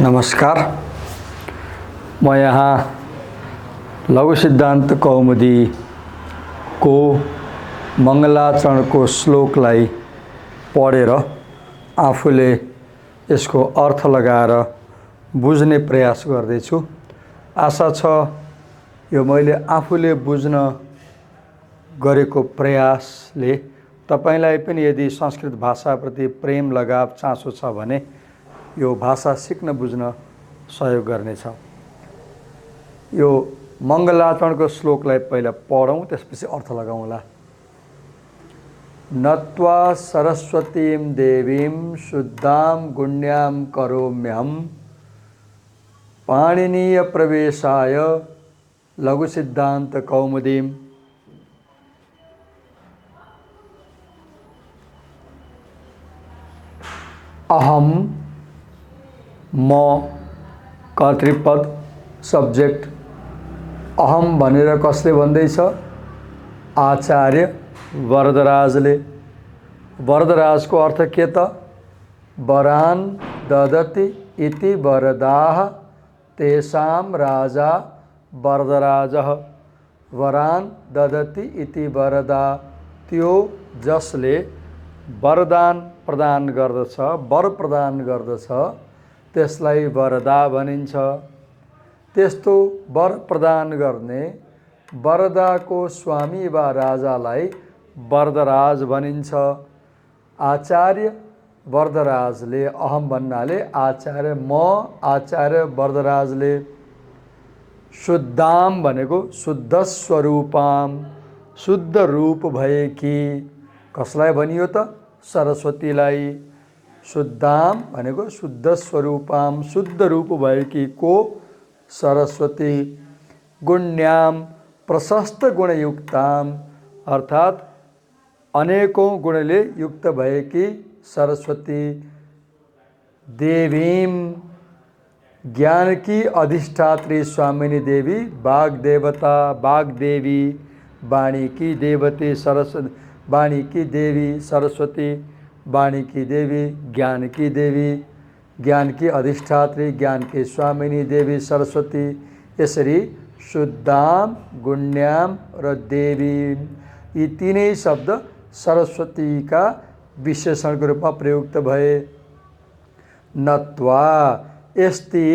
नमस्कार। म यहाँ लघु सिद्धान्त कौमुदी को मङ्गलाचरणको श्लोकलाई पढेर आफूले यसको अर्थ लगाएर बुझ्ने प्रयास गर्दैछु। आशा छ यो मैले आफूले बुझ्न गरेको प्रयासले तपाईलाई पनि यदि संस्कृत भाषाप्रति प्रेम लगाव चासो छ भने यो भाषा सिक्न बुझ्न सहयोग गर्नेछ। यो मङ्गलाचरणको श्लोकलाई पहिला पढौँ, त्यसपछि अर्थ लगाउँला। नत्वा सरस्वतीं देवीं शुद्धां गुण्यां करोम्यहं पाणिनीय प्रवेशाय लघु सिद्धान्त कौमुदीम्। अहम म कर्तृपद सब्जेक्ट अहम भनेर कसले भन्दैछ? आचार्य वरदराजले। वरदराजको अर्थ के त? वरान ददति इति वरदाः तेषां राजा वरदराजः। वरान ददति इति वरदा, त्यो जसले वरदान प्रदान गर्दछ, वर प्रदान गर्दछ, त्यसलाई वरदा भनिन्छ। त्यस्तो वर प्रदान गर्ने वरदाको स्वामी वा राजालाई वरदराज भनिन्छ। आचार्य वरदराजले, अहम भन्नाले आचार्य, म आचार्य वरदराजले। शुद्धाम भनेको शुद्ध स्वरूपाम, शुद्ध रूप भएकी। कसलाई भनियो त? सरस्वतीलाई। शुद्धाम भनेको शुद्ध स्वरूपाम, शुद्ध रूप भएकी को? सरस्वती। गुण्याम प्रशस्त गुणयुक्ताम, अर्थात् अनेकों गुणले युक्त भएकी सरस्वती। देवीम ज्ञान की अधिष्ठात्री स्वामिनी देवी, वाग्देवता, वाग्देवी, वाणी की देवती सरस्वती, वाणी की देवी सरस्वती, वाणी की देवी, ज्ञान की देवी, ज्ञान की अधिष्ठात्री, ज्ञान की स्वामिनी देवी सरस्वती। यसरी शुद्धाम, गुण्याम र देवी, यी तीनै शब्द सरस्वतीका विशेषणको रूपमा प्रयुक्त भए। नत्वा, यस्ती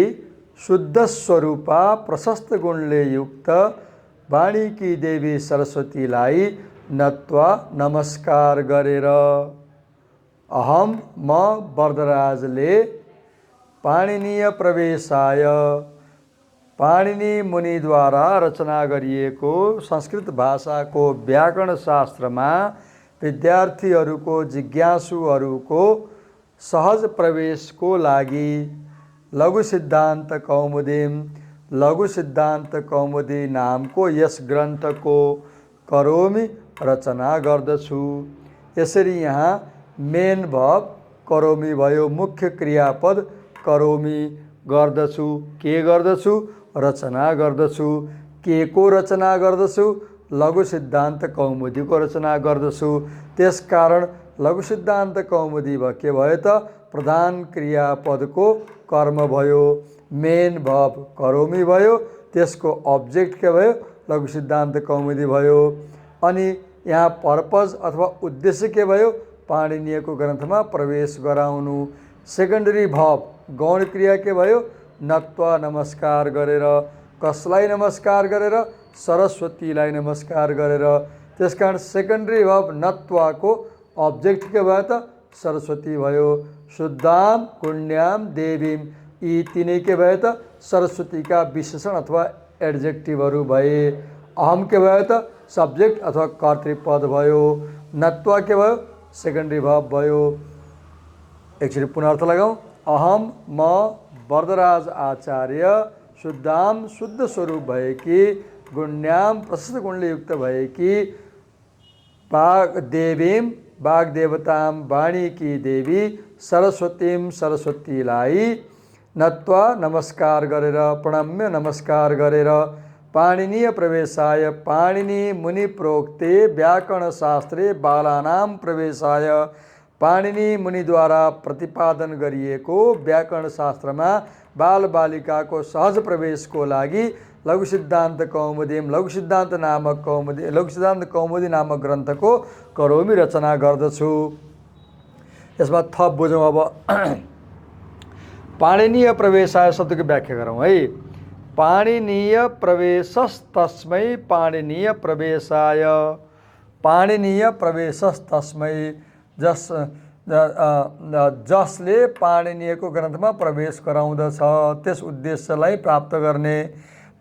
शुद्ध स्वरूपा प्रशस्त गुणले युक्त वाणी की देवी सरस्वतीलाई नत्वा नमस्कार गरेर। अहम म वरदराजले पाणिनीय प्रवेशाय, पाणिनि मुनिद्वारा रचना गरिएको संस्कृत भाषाको व्याकरण शास्त्रमा विद्यार्थीहरूको, जिज्ञासुहरूको सहज प्रवेशको लागि लघु सिद्धान्त कौमुदीम, लघु सिद्धान्त कौमुदी नामको यस ग्रन्थको करोमि रचना गर्दछु। यसरी यहाँ मेन भर्ब करोमि भयो, मुख्य क्रियापद करोमि, गर्दछु। के गर्दछु? रचना गर्दछु। के को रचना गर्दछु? लघु सिद्धान्त कौमुदीको रचना गर्दछु। त्यसकारण लघु सिद्धान्त कौमुदी के भयो त? प्रधान क्रियापदको कर्म भयो। मेन भर्ब करोमि भयो, त्यसको अब्जेक्ट के भयो? लघु सिद्धान्त कौमुदी भयो। अनि यहाँ पर्पज अथवा उद्देश्य के भयो? पाणिनीयको ग्रन्थमा प्रवेश गराउनु। सेकेन्डरी भर्ब गौण क्रिया के भयो? नत्वा नमस्कार गरेर। कसलाई नमस्कार गरेर? सरस्वतीलाई नमस्कार गरेर। त्यसकारण सेकेन्डरी भर्ब नत्वाको अब्जेक्ट के भयो त? सरस्वती भयो। शुद्धाम, गुण्याम, देवीम, यी तिनै के भयो त? सरस्वतीका विशेषण अथवा एड्जेक्टिभहरू भए। अहम के भयो त? सब्जेक्ट अथवा कर्तृपद भयो। नत्वा के भयो? सेकेन्डरी भर्ब भयो। एकचोटि पुनः अर्थ लगाऊँ। अहम म वरदराज आचार्य शुद्धाम, शुद्ध स्वरूप भएकी, गुण्याम प्रशस्त गुणले युक्त भएकी, देवीम वाग्देवताम, वाणी की देवी सरस्वतीम, सरस्वतीलाई नत्वा नमस्कार गरेर, प्रणम्य नमस्कार गरेर, पाणिनीय प्रवेशाय, पाणिनि मुनि प्रोक्ते व्याकरण शास्त्रे बालानां प्रवेशाय, पाणिनि मुनिद्वारा प्रतिपादन गरिएको व्याकरण शास्त्रमा बालबालिकाको सहज प्रवेशको लागि लघु सिद्धान्त कौमुदी नामक ग्रन्थको करोमी रचना गर्दछु। यसमा थप बुझौँ अब। पाणिनीय प्रवेशाय शब्दको व्याख्या गरौँ है। पाणिनीय प्रवेशस्तस्मै पाणिनीय प्रवेशाय। पाणिनीय प्रवेशस्तस्मै जसले पाणिनीयको ग्रन्थमा प्रवेश गराउँदछ त्यस उद्देश्यलाई प्राप्त गर्ने।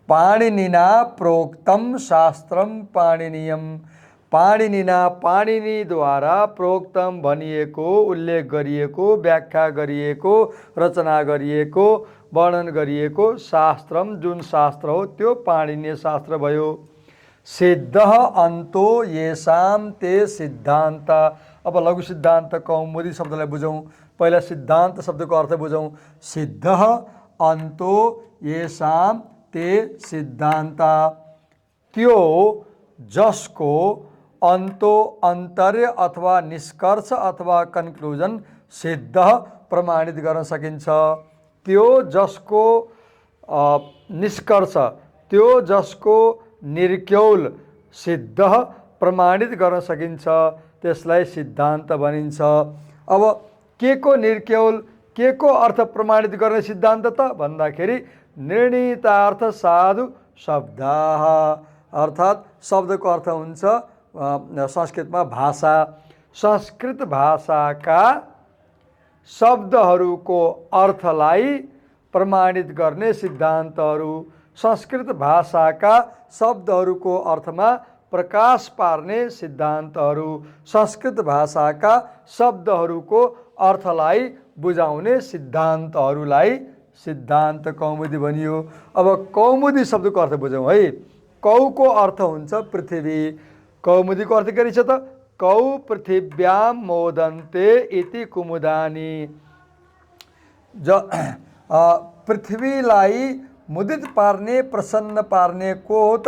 पाणिनिना प्रोक्तम शास्त्रम पाणिनीयम। पाणिनिना पाणिनिद्वारा प्रोक्तम भनिएको, उल्लेख गरिएको, व्याख्या गरिएको, रचना गरिएको, वर्णन गरिएको शास्त्रम जुन शास्त्र हो त्यो पाणिनीय शास्त्र भयो। सिद्ध अन्तो येषां ते सिद्धान्त। अब लघु सिद्धान्त कौमुदी शब्दलाई बुझौँ। पहिला सिद्धान्त शब्दको अर्थ बुझौँ। सिद्ध अन्तो येषां ते सिद्धान्त। त्यो जसको अन्तो अन्तर्य अथवा निष्कर्ष अथवा कन्क्लुजन सिद्ध प्रमाणित गर्न सकिन्छ। त्यो जसको निष्कर्ष, त्यो जसको निर्क्यौल सिद्ध प्रमाणित गर्न सकिन्छ त्यसलाई सिद्धान्त भनिन्छ। अब के को निर्क्यौल, के को अर्थ प्रमाणित गर्ने सिद्धान्त त भन्दाखेरि निर्णीतार्थ साधु शब्दाः, अर्थात् शब्दको अर्थ हुन्छ संस्कृतमा भाषा। संस्कृत भाषाका शब्दहरूको अर्थलाई प्रमाणित गर्ने सिद्धान्तहरू। संस्कृत भाषाका शब्दहरूको अर्थमा प्रकाश पार्ने सिद्धान्तहरू। संस्कृत भाषाका शब्दहरूको अर्थलाई बुझाउने सिद्धान्तहरूलाई सिद्धान्त कौमुदी भनियो। अब कौमुदी शब्दको अर्थ बुझौँ है। कौको अर्थ हुन्छ पृथ्वी। कौमुदीको अर्थ के रहेछ त? कौ पृथिव्यां मोदन्ते इति कुमुदानी। पृथ्वीलाई मुदित पार्ने, प्रसन्न पार्ने को हो त?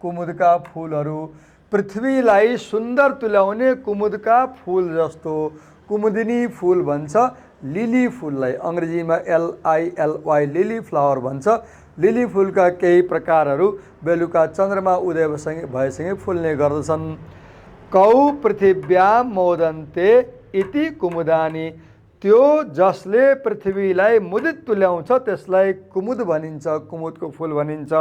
कुमुदका फूलहरू। पृथ्वीलाई सुन्दर तुल्याउने कुमुदका फूल जस्तो कुमुदिनी फूल भन्छ लिली फूललाई। अङ्ग्रेजीमा LILY लिली फ्लावर भन्छ। लिली फूलका केही प्रकारहरू बेलुका चन्द्रमा उदय भएसँगै फुल्ने गर्दछन्। कौ पृथिव्यां मोदन्ते इति कुमुदानी। त्यो जसले पृथ्वीलाई मुदित तुल्याउँछ त्यसलाई कुमुद भनिन्छ, कुमुदको फूल भनिन्छ।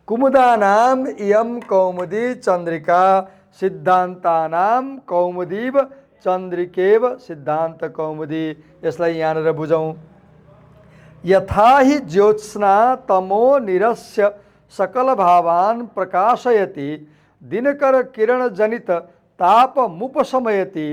कुमुदानाम इयं कौमुदी चन्द्रिका सिद्धान्तानाम कौमुदीव चन्द्रिकेव सिद्धान्त कौमुदी। यसलाई यहाँनिर बुझौँ। यथा हि ज्योत्स्ना तमो निरस्य सकल भावान् प्रकाशयति दिनकर किरण जनित तापमुपशमयति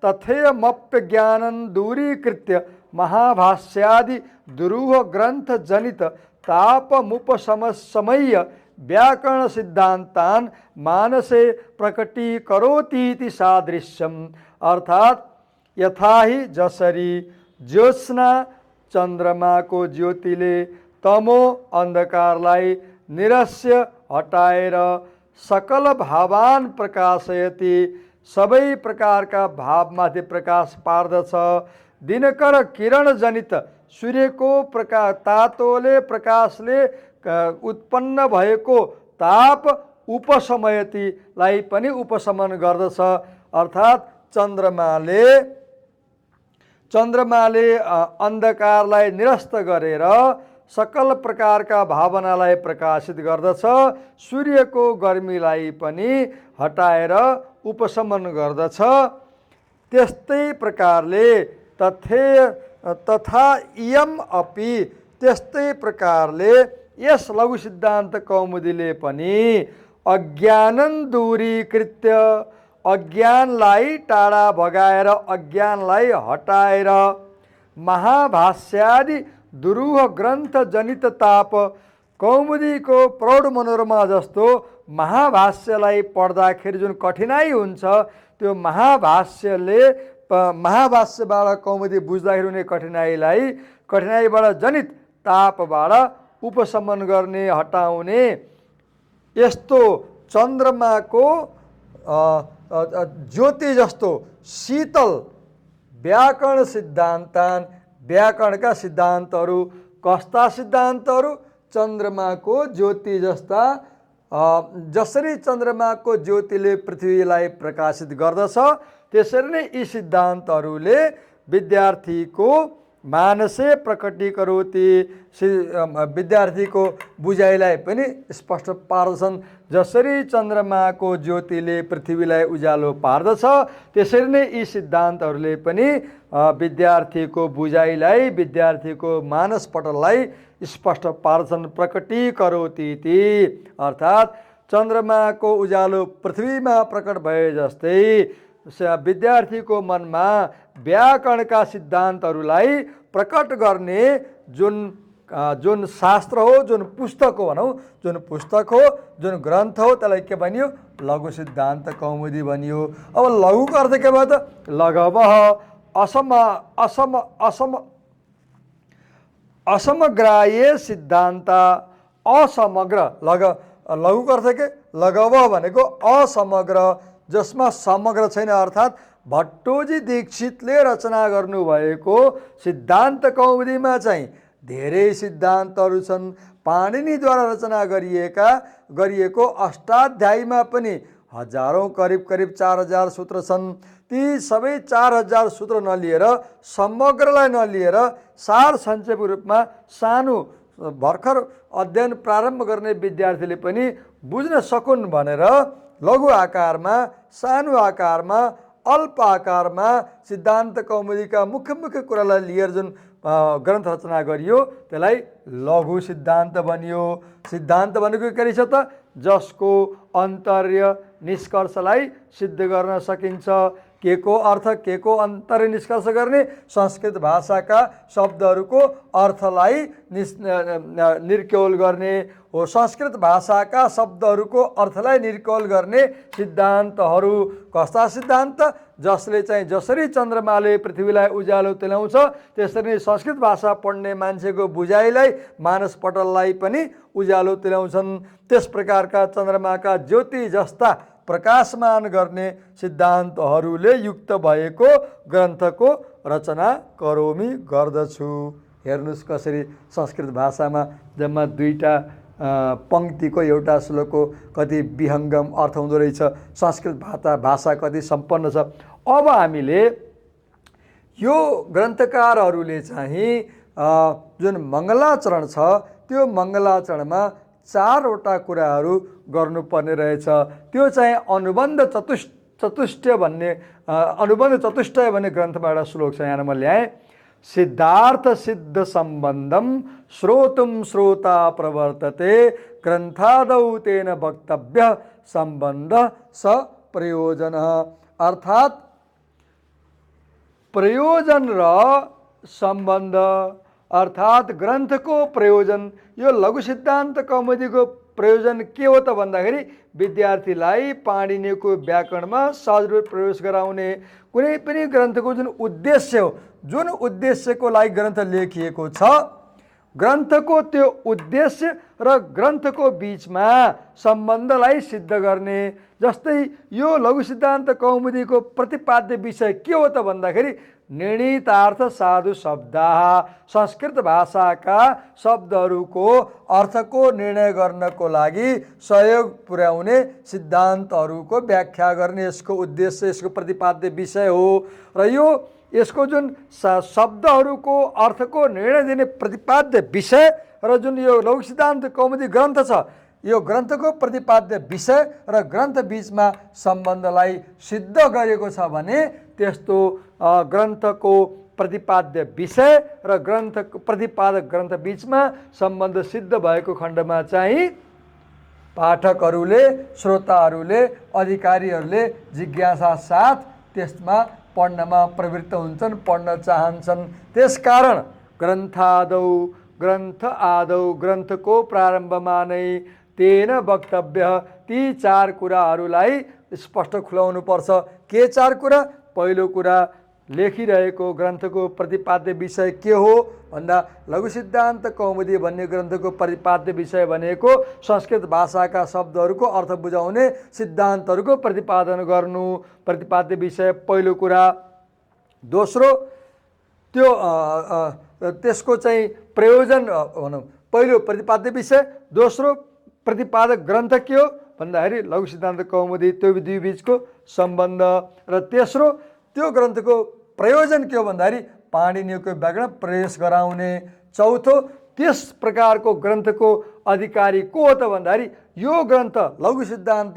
तथेयमप्यज्ञानं दूरीकृत्य महाभाष्यादि दुरूह ग्रंथ जनित तापमुपशमय्य व्याकरण सिद्धांतान मानसे प्रकटीकरोतीति सादृश्यम। अर्थात यथा ही जसरी ज्योत्स्ना चंद्रमा को ज्योतिले तमो अंधकारलाई निरस्य हटाएर सकल भावान प्रकाशयति सबै प्रकारका भावमाथि प्रकाश पार्दछ। दिनकर किरण जनित सूर्यको प्रकाश तातोले प्रकाशले उत्पन्न भएको ताप उपशमयतिलाई पनि उपशमन गर्दछ। अर्थात चन्द्रमाले अन्धकारलाई निरस्त गरेर सकल प्रकारका भावनालाई प्रकाशित गर्दछ। सूर्यको गर्मीलाई पनि हटाएर उपशमन गर्दछ। त्यस्तै प्रकारले तथा इयम अपि त्यस्तै प्रकारले यस लघु सिद्धान्त कौमुदीले पनि अज्ञानं दूरीकृत्य अज्ञानलाई टाढा भगाएर अज्ञानलाई हटाएर महाभाष्यादि दुरूह ग्रन्थ जनित ताप कौमुदीको प्रौढ मनोरमा जस्तो महाभाष्यलाई पढ्दाखेरि जुन कठिनाई हुन्छ त्यो महाभाष्यबाट कौमुदी बुझ्दाखेरि हुने कठिनाईबाट जनित तापबाट उपशमन गर्ने हटाउने यस्तो चन्द्रमाको ज्योति जस्तो शीतल व्याकरण सिद्धान्तान, व्याकरणका सिद्धान्तहरू। कस्ता सिद्धान्तहरू? चन्द्रमाको ज्योति जस्ता, जसरी चन्द्रमाको ज्योतिले पृथ्वीलाई प्रकाशित गर्दछ त्यसरी नै यी सिद्धान्तहरूले विद्यार्थीको मानसे प्रकटीकरोति, विद्यार्थीको बुझाइलाई पनि स्पष्ट पार्दछन्। जसरी चन्द्रमाको ज्योतिले पृथ्वीलाई उज्यालो पार्दछ त्यसरी नै यी सिद्धान्तहरूले पनि विद्यार्थीको बुझाइलाई, विद्यार्थीको मानसपटललाई स्पष्ट पार्दछन्। प्रकटीकरोति इति अर्थात् चन्द्रमाको उज्यालो पृथ्वीमा प्रकट भए जस्तै विद्यार्थीको मनमा व्याकरणका सिद्धान्तहरूलाई प्रकट गर्ने जुन शास्त्र हो, जुन पुस्तक हो भनौँ, जुन पुस्तक हो, जुन ग्रन्थ हो, त्यसलाई के भनियो? लघु सिद्धान्त कौमुदी भनियो। अब लघुको अर्थ के भयो त? लघवः असमग्राह्य सिद्धान्त असमग्र। लघुको अर्थ के? लघव भनेको असमग्र, जसमा समग्र छैन। अर्थात् भट्टोजी दीक्षितले रचना गर्नुभएको सिद्धान्त कौमुदीमा चाहिँ धेरै सिद्धान्तहरू छन्। पाणिनीद्वारा रचना गरिएको अष्टाध्यायीमा पनि हजारौँ, करिब 4000 सूत्र छन्। ती सबै 4000 सूत्र नलिएर, समग्रलाई नलिएर, सार संक्षेपको रूपमा सानो भर्खर अध्ययन प्रारम्भ गर्ने विद्यार्थीले पनि बुझ्न सकुन् भनेर लघु आकारमा, सानो आकारमा, अल्प आकारमा सिद्धान्त कौमुदीका मुख्य मुख्य कुरालाई लिएर जुन ग्रन्थ रचना गरियो त्यसलाई लघु सिद्धान्त बनियो। सिद्धान्त भनेको के रहेछ त? जसको अन्तर्य निष्कर्षलाई सिद्ध गर्न सकिन्छ। के को अर्थ, के को अन्तर्य निष्कर्ष गर्ने? संस्कृत भाषाका शब्दहरूको अर्थलाई निर्क्योल गर्ने हो। संस्कृत भाषाका शब्दहरूको अर्थलाई निर्क्योल गर्ने सिद्धान्तहरू। कस्ता सिद्धान्त? जसले चाहिँ जसरी चन्द्रमाले पृथ्वीलाई उज्यालो तुल्याउँछ त्यसरी नै संस्कृत भाषा पढ्ने मान्छेको बुझाइलाई, मानसपटललाई पनि उज्यालो तुल्याउँछन्। त्यस प्रकारका चन्द्रमाका ज्योति जस्ता प्रकाशमान गर्ने सिद्धान्तहरूले युक्त भएको ग्रन्थको रचना करोमि, गर्दछु। हेर्नुहोस् कसरी संस्कृत भाषामा जम्मा 2टा पंक्तिको एउटा श्लोकको कति विहङ्गम अर्थ हुँदो रहेछ। संस्कृत भाषा कति सम्पन्न छ। अब हामीले यो ग्रन्थकारहरूले चाहिँ जुन मङ्गलाचरण छ त्यो मङ्गलाचरणमा 4वटा कुराहरू गर्नुपर्ने रहेछ। त्यो चाहिँ अनुबन्ध चतुष्टय भन्ने ग्रन्थबाट एउटा श्लोक छ, यहाँ म ल्याएँ। सिद्धार्थ सिद्ध सम्बन्धम श्रोतुम श्रोता प्रवर्तते ग्रन्थादौ तेन वक्तव्य सम्बन्ध स प्रयोजन। अर्थात् प्रयोजन र सम्बन्ध, अर्थात् ग्रन्थको प्रयोजन। यो लघु सिद्धान्त कौमुदीको प्रयोजन के हो त भन्दाखेरि विद्यार्थीलाई पाणिनीको व्याकरणमा सहज रूप प्रवेश गराउने। कुनै पनि ग्रन्थको जुन उद्देश्य हो, जुन उद्देश्यको लागि ग्रन्थ लेखिएको छ, ग्रन्थको त्यो उद्देश्य र ग्रन्थको बीचमा सम्बन्धलाई सिद्ध गर्ने। जस्तै यो लघु सिद्धान्त कौमुदीको प्रतिपाद्य विषय के हो त भन्दाखेरि निर्णीतार्थ साधु शब्दाः, संस्कृत भाषाका शब्दहरूको अर्थको निर्णय गर्नको लागि सहयोग पुर्याउने सिद्धान्तहरूको व्याख्या गर्ने यसको उद्देश्य, यसको प्रतिपाद्य विषय हो। र यो यसको जुन शब्दहरूको अर्थको निर्णय दिने प्रतिपाद्य विषय र जुन यो लघु सिद्धान्त कौमुदी ग्रन्थ छ, यो ग्रन्थको प्रतिपाद्य विषय र ग्रन्थ बीचमा सम्बन्धलाई सिद्ध गरेको छ भने त्यस्तो ग्रन्थको प्रतिपाद्य विषय र ग्रन्थको प्रतिपादक ग्रन्थ बीचमा सम्बन्ध सिद्ध भएको खण्डमा चाहिँ पाठकहरूले, श्रोताहरूले, अधिकारीहरूले जिज्ञासा साथ त्यसमा पढ्नमा प्रवृत्त हुन्छन्, पढ्न चाहन्छन्। त्यसकारण ग्रन्थ आदौ ग्रन्थको प्रारम्भमा नै तेन वक्तव्य, ती 4 कुराहरूलाई स्पष्ट खुलाउनु पर्छ। के 4 कुरा? पहिलो कुरा लेखिरहेको ग्रन्थको प्रतिपाद्य विषय के हो भन्दा लघु सिद्धान्त कौमुदी भन्ने ग्रन्थको प्रतिपाद्य विषय भनेको संस्कृत भाषाका शब्दहरूको अर्थ बुझाउने सिद्धान्तहरूको प्रतिपादन गर्नु प्रतिपाद्य विषय पहिलो कुरा। दोस्रो त्यो त्यसको चाहिँ प्रयोजन भनौँ पहिलो प्रतिपाद्य विषय, दोस्रो प्रतिपादक ग्रन्थ के हो भन्दाखेरि लघु सिद्धान्त कौमुदी, त्यो दुई बिचको सम्बन्ध, र तेस्रो त्यो ग्रन्थको प्रयोजन के हो भन्दाखेरि पाणिनीयको व्याकरण प्रवेश गराउने। चौथो त्यस प्रकारको ग्रन्थको अधिकारी को हो त भन्दाखेरि यो ग्रन्थ लघु सिद्धान्त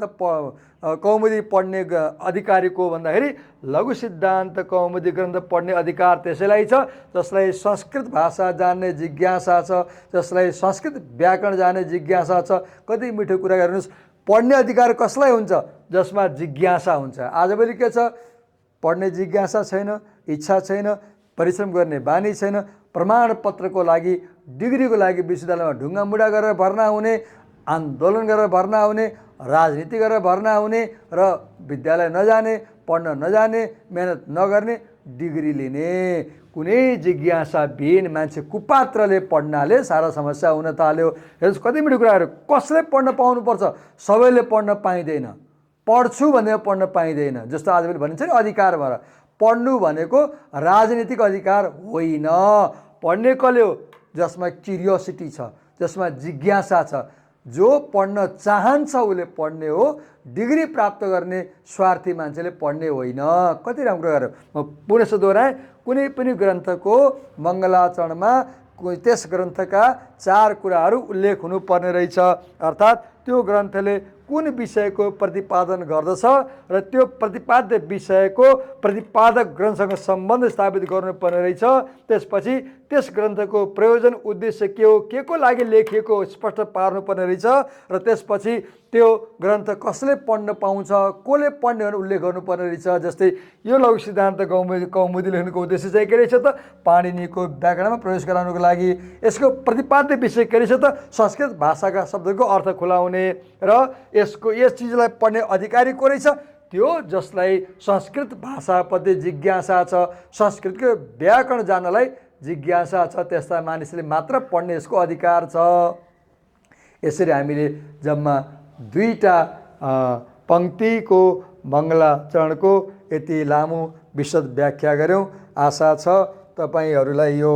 कौमुदी पढ्ने अधिकारी को भन्दाखेरि लघु सिद्धान्त कौमुदी ग्रन्थ पढ्ने अधिकार त्यसैलाई छ जसलाई संस्कृत भाषा जान्ने जिज्ञासा छ, जसलाई संस्कृत व्याकरण जान्ने जिज्ञासा छ। कति मिठो कुरा गर्नुहोस्, पढ्ने अधिकार कसलाई हुन्छ? जसमा जिज्ञासा हुन्छ। आजभोलि के छ? पढ्ने जिज्ञासा छैन, इच्छा छैन, परिश्रम गर्ने बानी छैन, प्रमाणपत्रको लागि डिग्रीको लागि विश्वविद्यालयमा ढुङ्गामुढा गरेर भर्ना हुने, आन्दोलन गरेर भर्ना हुने, राजनीति गरेर भर्ना हुने र विद्यालय नजाने, पढ्न नजाने, मेहनत नगर्ने, डिग्री लिने। कुनै जिज्ञासाविहीन मान्छे कुपात्रले पढ्नाले सारा समस्या हुन थाल्यो। हेर्नुहोस् कति मिठो कुराहरू। कसले पढ्न पाउनुपर्छ? सबैले पढ्न पाइँदैन। पढ्छु भनेर पढ्न पाइँदैन। जस्तो आजभोलि भनिन्छ नि अधिकार भएर। पढ्नु भनेको राजनीतिक अधिकार होइन। पढ्ने कसले हो? जसमा क्युरियोसिटी छ, जसमा जिज्ञासा छ, जो पढ्न चाहन्छ उसले पढ्ने हो। डिग्री प्राप्त गर्ने स्वार्थी मान्छेले पढ्ने होइन। कति राम्रो गरेर म पुनः दोहोऱ्याएँ, कुनै पनि ग्रन्थको मङ्गलाचरणमा त्यस ग्रन्थका 4 कुराहरू उल्लेख हुनुपर्ने रहेछ। अर्थात् त्यो ग्रन्थले कुन विषयको प्रतिपादन गर्दछ र त्यो प्रतिपाद्य विषयको प्रतिपादक ग्रन्थसँग सम्बन्ध स्थापित गर्नुपर्ने रहेछ। त्यसपछि त्यस ग्रन्थको प्रयोजन उद्देश्य के हो, के को लागि लेखिएको स्पष्ट पार्नुपर्ने रहेछ र त्यसपछि त्यो ग्रन्थ कसले पढ्न पाउँछ, कसले पढ्ने भनेर उल्लेख गर्नुपर्ने रहेछ। जस्तै यो लघु सिद्धान्त कौमुदी लेख्नुको उद्देश्य चाहिँ के रहेछ त? पाणिनीको व्याकरणमा प्रवेश गराउनुको लागि। यसको प्रतिपाद्य विषय के रहेछ त? संस्कृत भाषाका शब्दको अर्थ खुलाउने र यस चिजलाई पढ्ने अधिकारी को रहेछ? त्यो जसलाई संस्कृत भाषाप्रति जिज्ञासा छ, संस्कृतको व्याकरण जान्नलाई जिज्ञासा छ, त्यस्ता मानिसले मात्र पढ्ने यसको अधिकार छ। यसरी हामीले जम्मा 2टा पङ्क्तिको मङ्गलाचरणको यति लामो विशद व्याख्या गऱ्यौँ। आशा छ तपाईँहरूलाई यो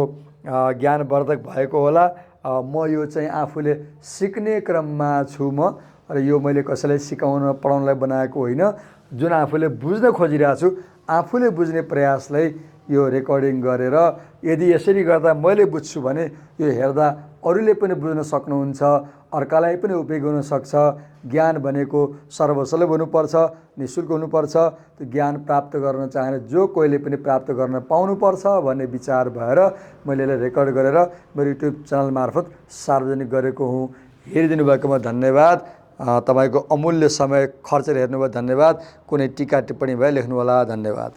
ज्ञानवर्धक भएको होला। म यो चाहिँ आफूले सिक्ने क्रममा छु म, र यो मैले कसैलाई सिकाउन पढाउनलाई बनाएको होइन। जुन आफूले बुझ्न खोजिरहेको छु, आफूले बुझ्ने प्रयासलाई यो रेकर्डिङ गरेर यदि यसरी गर्दा मैले बुझ्छु भने यो हेर्दा अरूले पनि बुझ्न सक्नुहुन्छ, अर्कालाई पनि उपयोग हुन सक्छ। ज्ञान भनेको सर्वसुलभ हुनुपर्छ, निःशुल्क हुनुपर्छ। त्यो ज्ञान प्राप्त गर्न चाहेर जो कोहीले पनि प्राप्त गर्न पाउनुपर्छ भन्ने विचार भएर मैले यसलाई रेकर्ड गरेर मेरो युट्युब च्यानल मार्फत सार्वजनिक गरेको हुँ। हेरिदिनु भएकोमा धन्यवाद। तपाईँको अमूल्य समय खर्चेर हेर्नुभयो धन्यवाद। कुनै टिका टिप्पणी भए लेख्नुहोला। धन्यवाद।